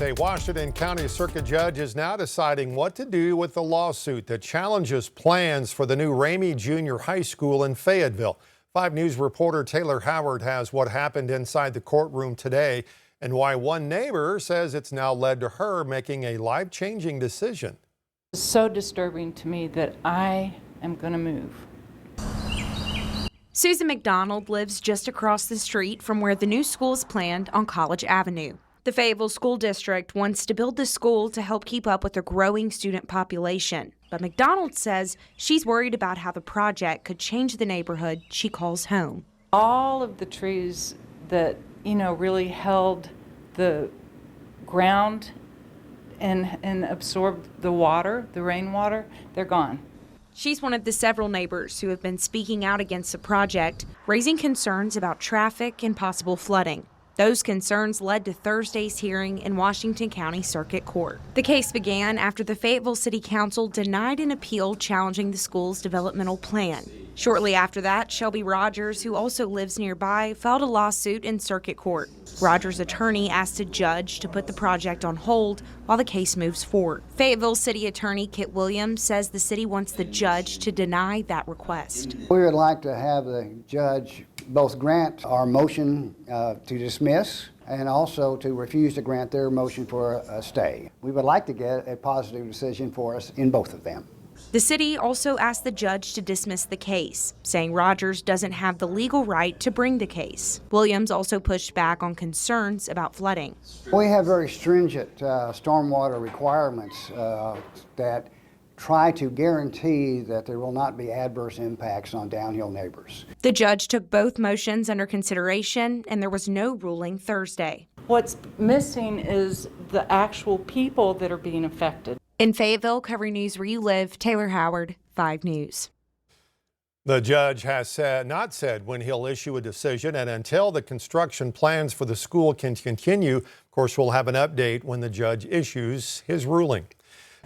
A Washington County Circuit judge is now deciding what to do with the lawsuit that challenges plans for the new Ramay Junior High School in Fayetteville. 5 News reporter Taylor Howard has what happened inside the courtroom today and why one neighbor says it's now led to her making a life-changing decision. It's so disturbing to me that I am going to move. Susan McDonald lives just across the street from where the new school is planned on College Avenue. The Fayetteville School District wants to build the school to help keep up with the growing student population. But McDonald says she's worried about how the project could change the neighborhood she calls home. All of the trees that, really held the ground and absorbed the water, the rainwater, they're gone. She's one of the several neighbors who have been speaking out against the project, raising concerns about traffic and possible flooding. Those concerns led to Thursday's hearing in Washington County Circuit Court. The case began after the Fayetteville City Council denied an appeal challenging the school's developmental plan. Shortly after that, Shelby Rogers, who also lives nearby, filed a lawsuit in Circuit Court. Rogers' attorney asked a judge to put the project on hold while the case moves forward. Fayetteville City Attorney Kit Williams says the city wants the judge to deny that request. We would like to have the judge both grant our motion to dismiss and also to refuse to grant their motion for a stay. We would like to get a positive decision for us in both of them. The city also asked the judge to dismiss the case, saying Rogers doesn't have the legal right to bring the case. Williams also pushed back on concerns about flooding. We have very stringent stormwater requirements that try to guarantee that there will not be adverse impacts on downhill neighbors. The judge took both motions under consideration, and there was no ruling Thursday. What's missing is the actual people that are being affected. In Fayetteville, covering news where you live, Taylor Howard, 5 News. The judge has not said when he'll issue a decision, and until the construction plans for the school can continue, of course, we'll have an update when the judge issues his ruling.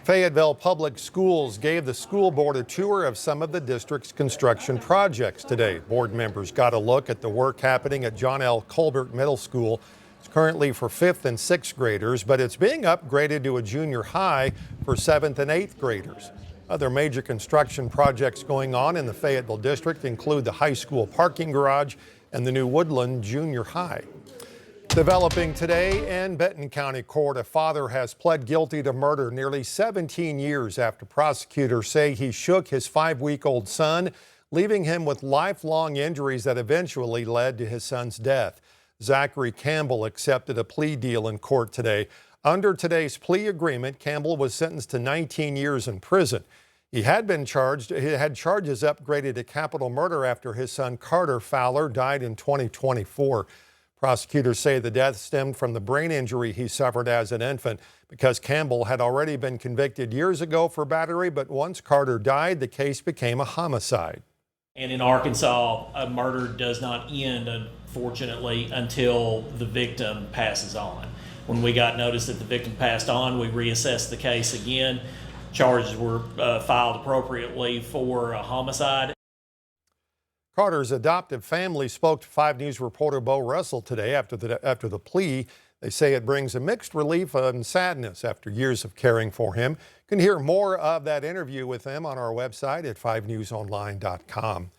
Fayetteville Public Schools gave the school board a tour of some of the district's construction projects today. Board members got a look at the work happening at John L. Colbert Middle School. It's currently for 5th and 6th graders, but it's being upgraded to a junior high for 7th and 8th graders. Other major construction projects going on in the Fayetteville district include the high school parking garage and the new Woodland Junior High. Developing today in Benton County Court, a father has pled guilty to murder nearly 17 years after prosecutors say he shook his 5-week-old son, leaving him with lifelong injuries that eventually led to his son's death. Zachary Campbell accepted a plea deal in court today. Under today's plea agreement, Campbell was sentenced to 19 years in prison. He had charges upgraded to capital murder after his son Carter Fowler died in 2024. Prosecutors say the death stemmed from the brain injury he suffered as an infant. Because Campbell had already been convicted years ago for battery, but once Carter died, the case became a homicide. And in Arkansas, a murder does not end, unfortunately, until the victim passes on. When we got notice that the victim passed on, we reassessed the case again. Charges were filed appropriately for a homicide. Carter's adoptive family spoke to 5 News reporter Bo Russell today after the plea. They say it brings a mixed relief and sadness after years of caring for him. You can hear more of that interview with them on our website at 5newsonline.com.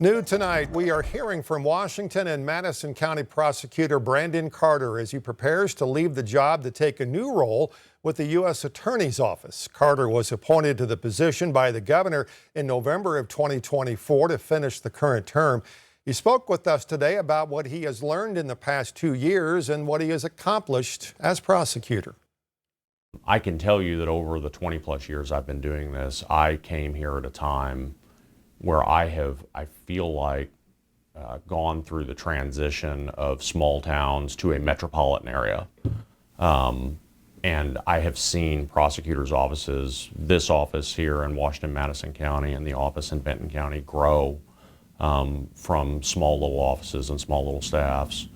New tonight, we are hearing from Washington and Madison County Prosecutor Brandon Carter as he prepares to leave the job to take a new role with the U.S. Attorney's Office. Carter was appointed to the position by the governor in November of 2024 to finish the current term. He spoke with us today about what he has learned in the past 2 years and what he has accomplished as prosecutor. I can tell you that over the 20-plus years I've been doing this, I came here at a time where I feel like, gone through the transition of small towns to a metropolitan area. And I have seen prosecutors' offices, this office here in Washington, Madison County, and the office in Benton County grow from small little offices and small little staffs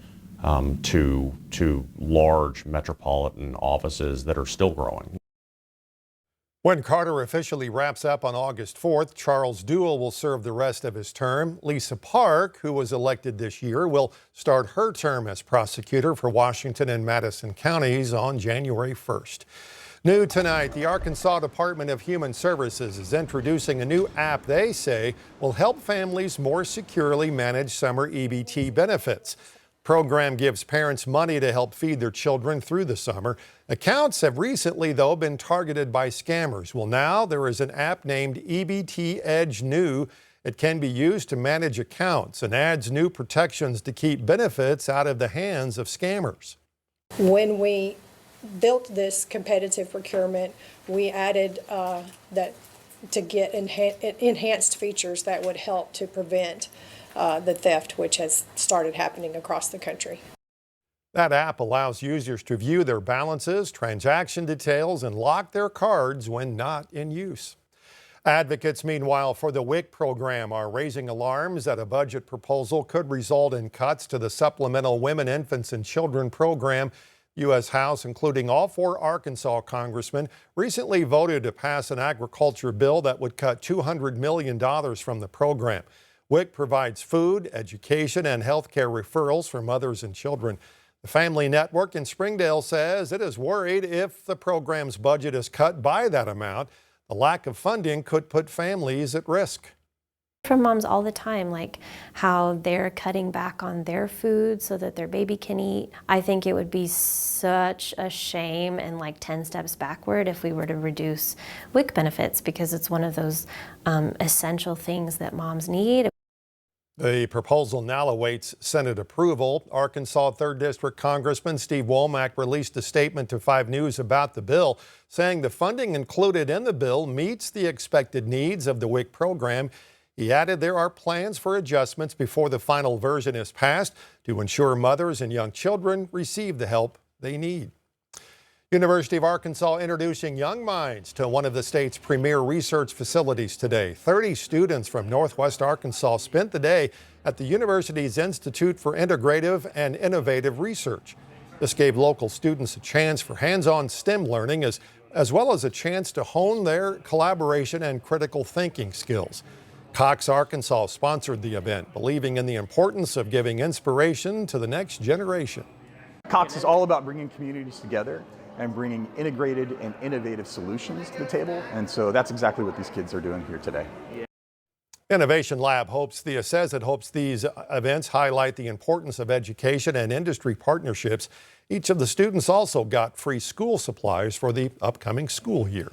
to large metropolitan offices that are still growing. When Carter officially wraps up on August 4th, Charles Duell will serve the rest of his term. Lisa Park, who was elected this year, will start her term as prosecutor for Washington and Madison counties on January 1st. New tonight, the Arkansas Department of Human Services is introducing a new app they say will help families more securely manage summer EBT benefits. The program gives parents money to help feed their children through the summer. Accounts have recently, though, been targeted by scammers. Well, now there is an app named EBT Edge New. It can be used to manage accounts and adds new protections to keep benefits out of the hands of scammers. When we built this competitive procurement, we added that to get enhanced features that would help to prevent the theft, which has started happening across the country. That app allows users to view their balances, transaction details, and lock their cards when not in use. Advocates, meanwhile, for the WIC program are raising alarms that a budget proposal could result in cuts to the supplemental Women, Infants, and Children program. U.S. House, including all 4 Arkansas congressmen, recently voted to pass an agriculture bill that would cut $200 million from the program. WIC provides food, education, and health care referrals for mothers and children. The Family Network in Springdale says it is worried if the program's budget is cut by that amount, the lack of funding could put families at risk. From moms all the time, like how they're cutting back on their food so that their baby can eat. I think it would be such a shame and like 10 steps backward if we were to reduce WIC benefits, because it's one of those essential things that moms need. The proposal now awaits Senate approval. Arkansas 3rd District Congressman Steve Womack released a statement to 5 News about the bill, saying the funding included in the bill meets the expected needs of the WIC program. He added there are plans for adjustments before the final version is passed to ensure mothers and young children receive the help they need. University of Arkansas introducing young minds to one of the state's premier research facilities today. 30 students from Northwest Arkansas spent the day at the university's Institute for Integrative and Innovative Research. This gave local students a chance for hands-on STEM learning as well as a chance to hone their collaboration and critical thinking skills. Cox Arkansas sponsored the event, believing in the importance of giving inspiration to the next generation. Cox is all about bringing communities together and bringing integrated and innovative solutions to the table. And so that's exactly what these kids are doing here today. Innovation Lab says it hopes these events highlight the importance of education and industry partnerships. Each of the students also got free school supplies for the upcoming school year.